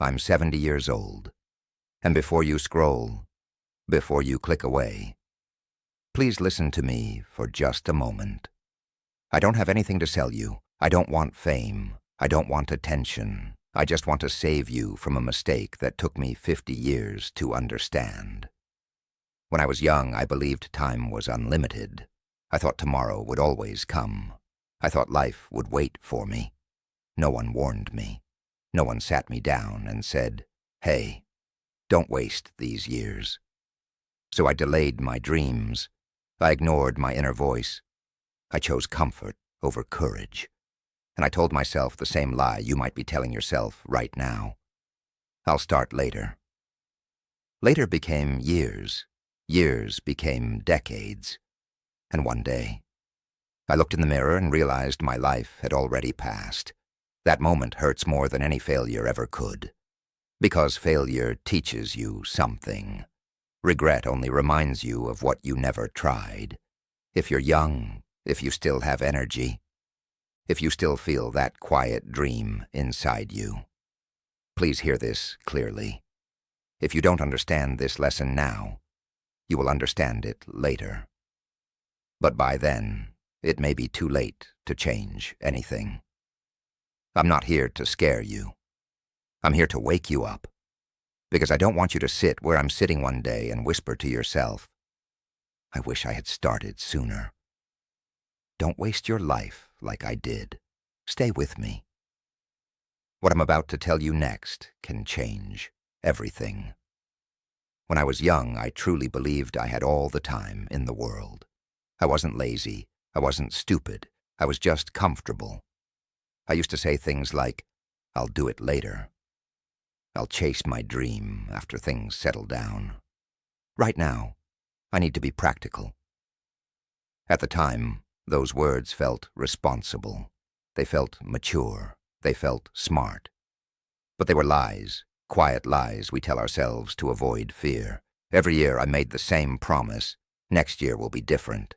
I'm 70 years old. And before you scroll, before you click away, please listen to me for just a moment. I don't have anything to sell you. I don't want fame. I don't want attention. I just want to save you from a mistake that took me 50 years to understand. When I was young, I believed time was unlimited. I thought tomorrow would always come. I thought life would wait for me. No one warned me. No one sat me down and said, "Hey, don't waste these years." So I delayed my dreams. I ignored my inner voice. I chose comfort over courage. And I told myself the same lie you might be telling yourself right now. I'll start later. Later became years. Years became decades. And one day, I looked in the mirror and realized my life had already passed. That moment hurts more than any failure ever could. Because failure teaches you something. Regret only reminds you of what you never tried. If you're young, if you still have energy, if you still feel that quiet dream inside you. Please hear this clearly. If you don't understand this lesson now, you will understand it later. But by then, it may be too late to change anything. I'm not here to scare you. I'm here to wake you up. Because I don't want you to sit where I'm sitting one day and whisper to yourself, "I wish I had started sooner." Don't waste your life like I did. Stay with me. What I'm about to tell you next can change everything. When I was young, I truly believed I had all the time in the world. I wasn't lazy. I wasn't stupid. I was just comfortable. I used to say things like, "I'll do it later. I'll chase my dream after things settle down. Right now, I need to be practical." At the time, those words felt responsible. They felt mature. They felt smart. But they were lies, quiet lies we tell ourselves to avoid fear. Every year I made the same promise. Next year will be different.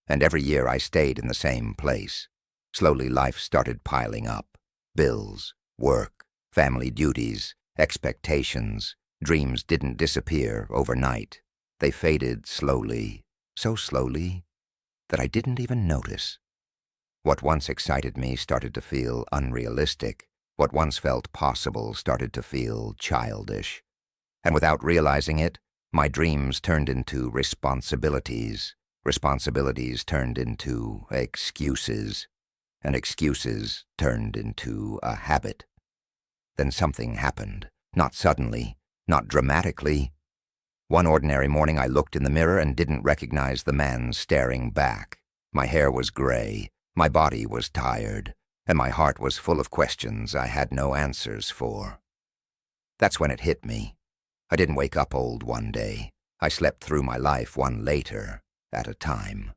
And every year I stayed in the same place. Slowly life started piling up. Bills, work, family duties, expectations. Dreams didn't disappear overnight. They faded slowly, so slowly that I didn't even notice. What once excited me started to feel unrealistic. What once felt possible started to feel childish. And without realizing it, my dreams turned into responsibilities. Responsibilities turned into excuses. And excuses turned into a habit. Then something happened. Not suddenly, not dramatically. One ordinary morning I looked in the mirror and didn't recognize the man staring back. My hair was gray, my body was tired, and my heart was full of questions I had no answers for. That's when it hit me. I didn't wake up old one day. I slept through my life one later, at a time.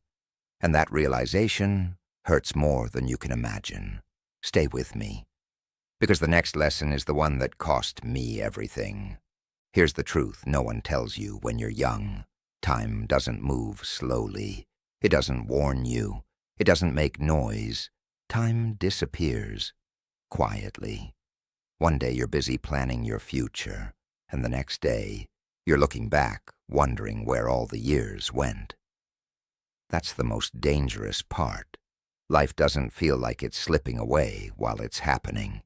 And that realization hurts more than you can imagine. Stay with me. Because the next lesson is the one that cost me everything. Here's the truth no one tells you when you're young. Time doesn't move slowly. It doesn't warn you. It doesn't make noise. Time disappears quietly. One day you're busy planning your future, and the next day you're looking back, wondering where all the years went. That's the most dangerous part. Life doesn't feel like it's slipping away while it's happening.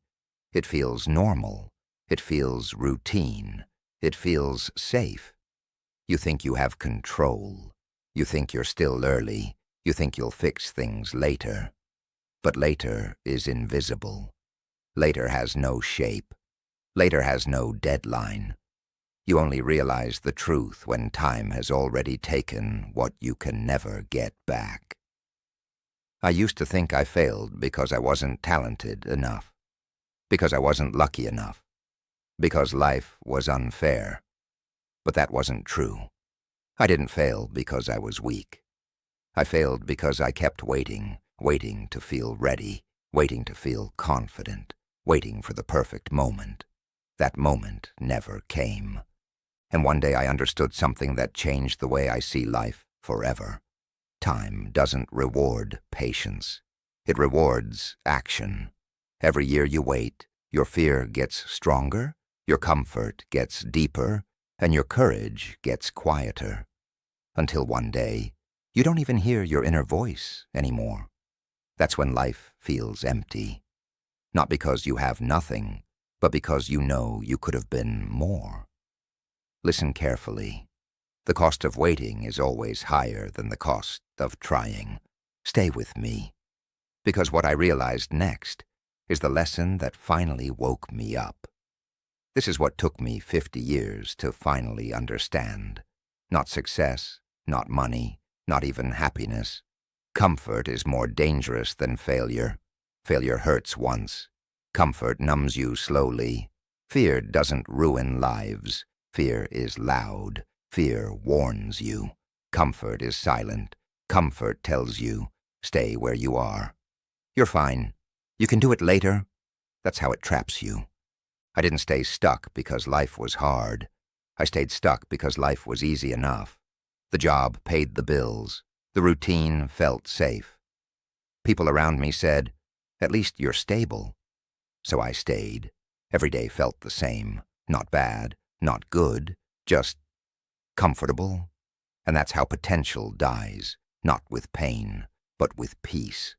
It feels normal. It feels routine. It feels safe. You think you have control. You think you're still early. You think you'll fix things later. But later is invisible. Later has no shape. Later has no deadline. You only realize the truth when time has already taken what you can never get back. I used to think I failed because I wasn't talented enough, because I wasn't lucky enough, because life was unfair. But that wasn't true. I didn't fail because I was weak. I failed because I kept waiting, waiting to feel ready, waiting to feel confident, waiting for the perfect moment. That moment never came. And one day I understood something that changed the way I see life forever. Time doesn't reward patience. It rewards action. Every year you wait, your fear gets stronger, Your comfort gets deeper, and your courage gets quieter. Until one day, you don't even hear your inner voice anymore. That's when life feels empty. Not because you have nothing, but because you know you could have been more. Listen carefully. The cost of waiting is always higher than the cost of trying. Stay with me. Because what I realized next is the lesson that finally woke me up. This is what took me 50 years to finally understand. Not success, not money, not even happiness. Comfort is more dangerous than failure. Failure hurts once. Comfort numbs you slowly. Fear doesn't ruin lives. Fear is loud. Fear warns you. Comfort is silent. Comfort tells you, stay where you are. You're fine. You can do it later. That's how it traps you. I didn't stay stuck because life was hard. I stayed stuck because life was easy enough. The job paid the bills. The routine felt safe. People around me said, at least you're stable. So I stayed. Every day felt the same. Not bad, not good, just comfortable. And that's how potential dies, not with pain, but with peace.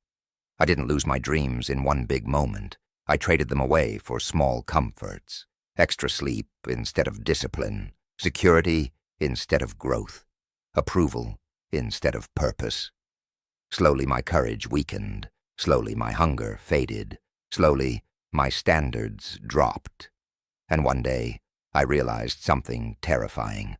I didn't lose my dreams in one big moment. I traded them away for small comforts, extra sleep instead of discipline, security instead of growth, approval instead of purpose. Slowly my courage weakened. Slowly my hunger faded. Slowly my standards dropped. And one day I realized something terrifying.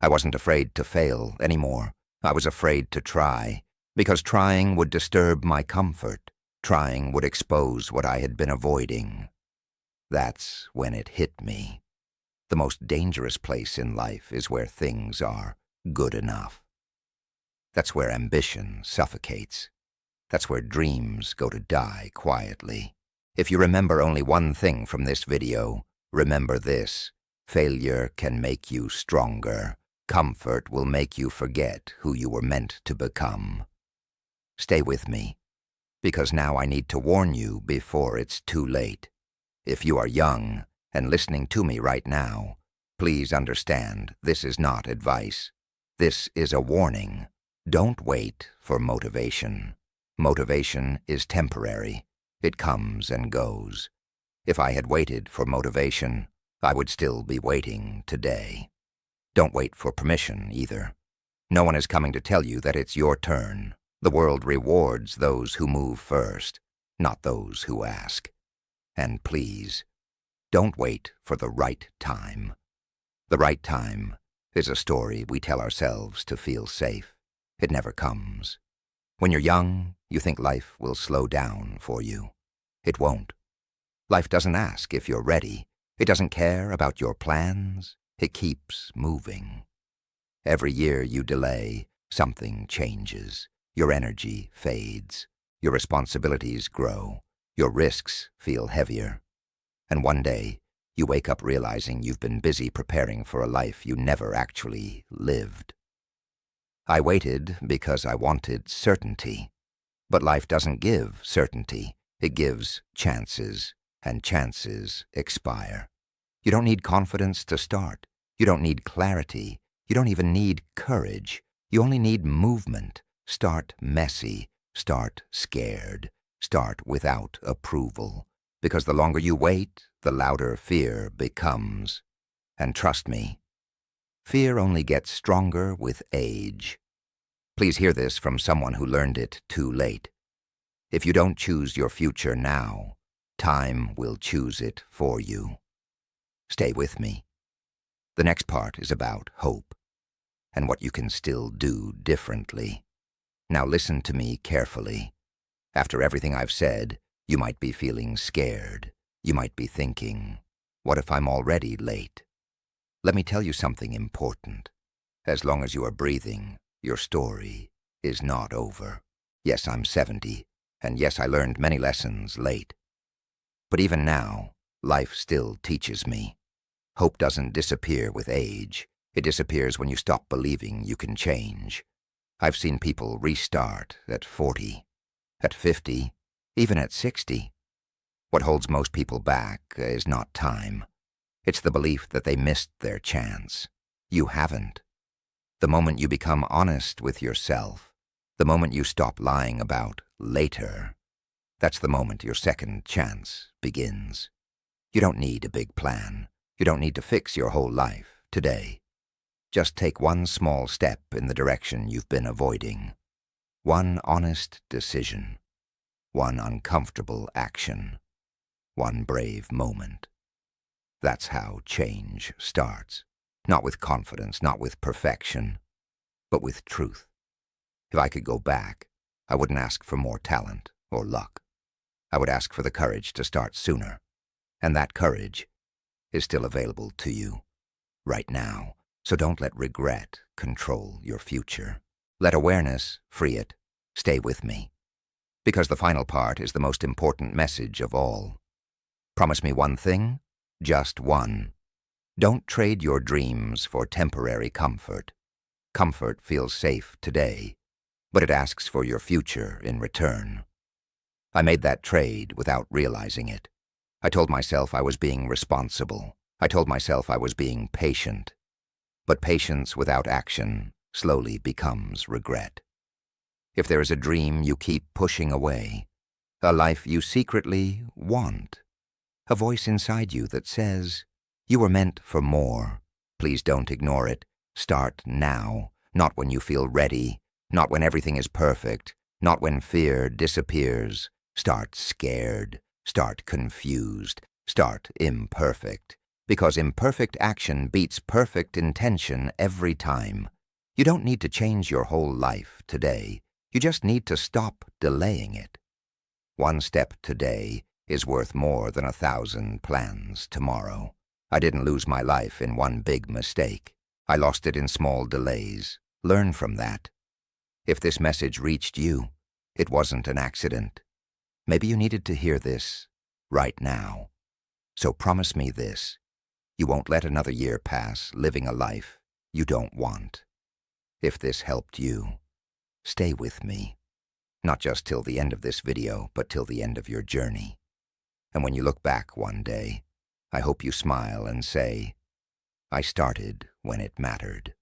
I wasn't afraid to fail anymore. I was afraid to try, because trying would disturb my comfort. Trying would expose what I had been avoiding. That's when it hit me. The most dangerous place in life is where things are good enough. That's where ambition suffocates. That's where dreams go to die quietly. If you remember only one thing from this video, remember this: failure can make you stronger. Comfort will make you forget who you were meant to become. Stay with me, because now I need to warn you before it's too late. If you are young and listening to me right now, please understand this is not advice. This is a warning. Don't wait for motivation. Motivation is temporary. It comes and goes. If I had waited for motivation, I would still be waiting today. Don't wait for permission either. No one is coming to tell you that it's your turn. The world rewards those who move first, not those who ask. And please, don't wait for the right time. The right time is a story we tell ourselves to feel safe. It never comes. When you're young, you think life will slow down for you. It won't. Life doesn't ask if you're ready. It doesn't care about your plans. It keeps moving. Every year you delay, something changes. Your energy fades. Your responsibilities grow. Your risks feel heavier. And one day, you wake up realizing you've been busy preparing for a life you never actually lived. I waited because I wanted certainty. But life doesn't give certainty. It gives chances, and chances expire. You don't need confidence to start. You don't need clarity. You don't even need courage. You only need movement. Start messy. Start scared. Start without approval. Because the longer you wait, the louder fear becomes. And trust me, fear only gets stronger with age. Please hear this from someone who learned it too late. If you don't choose your future now, time will choose it for you. Stay with me. The next part is about hope and what you can still do differently. Now listen to me carefully. After everything I've said, you might be feeling scared. You might be thinking, what if I'm already late? Let me tell you something important. As long as you are breathing, your story is not over. Yes, I'm 70, and yes, I learned many lessons late. But even now, life still teaches me. Hope doesn't disappear with age. It disappears when you stop believing you can change. I've seen people restart at 40, at 50, even at 60. What holds most people back is not time. It's the belief that they missed their chance. You haven't. The moment you become honest with yourself, the moment you stop lying about later, that's the moment your second chance begins. You don't need a big plan. You don't need to fix your whole life today. Just take one small step in the direction you've been avoiding. One honest decision. One uncomfortable action. One brave moment. That's how change starts. Not with confidence, not with perfection, but with truth. If I could go back, I wouldn't ask for more talent or luck. I would ask for the courage to start sooner. And that courage is still available to you right now. So don't let regret control your future. Let awareness free it. Stay with me. Because the final part is the most important message of all. Promise me one thing, just one. Don't trade your dreams for temporary comfort. Comfort feels safe today, but it asks for your future in return. I made that trade without realizing it. I told myself I was being responsible. I told myself I was being patient. But patience without action slowly becomes regret. If there is a dream you keep pushing away, a life you secretly want, a voice inside you that says, you were meant for more, please don't ignore it. Start now, not when you feel ready, not when everything is perfect, not when fear disappears. Start scared, start confused, start imperfect. Because imperfect action beats perfect intention every time. You don't need to change your whole life today. You just need to stop delaying it. One step today is worth more than 1,000 plans tomorrow. I didn't lose my life in one big mistake. I lost it in small delays. Learn from that. If this message reached you, it wasn't an accident. Maybe you needed to hear this right now. So promise me this. You won't let another year pass living a life you don't want. If this helped you, stay with me. Not just till the end of this video, but till the end of your journey. And when you look back one day, I hope you smile and say, I started when it mattered.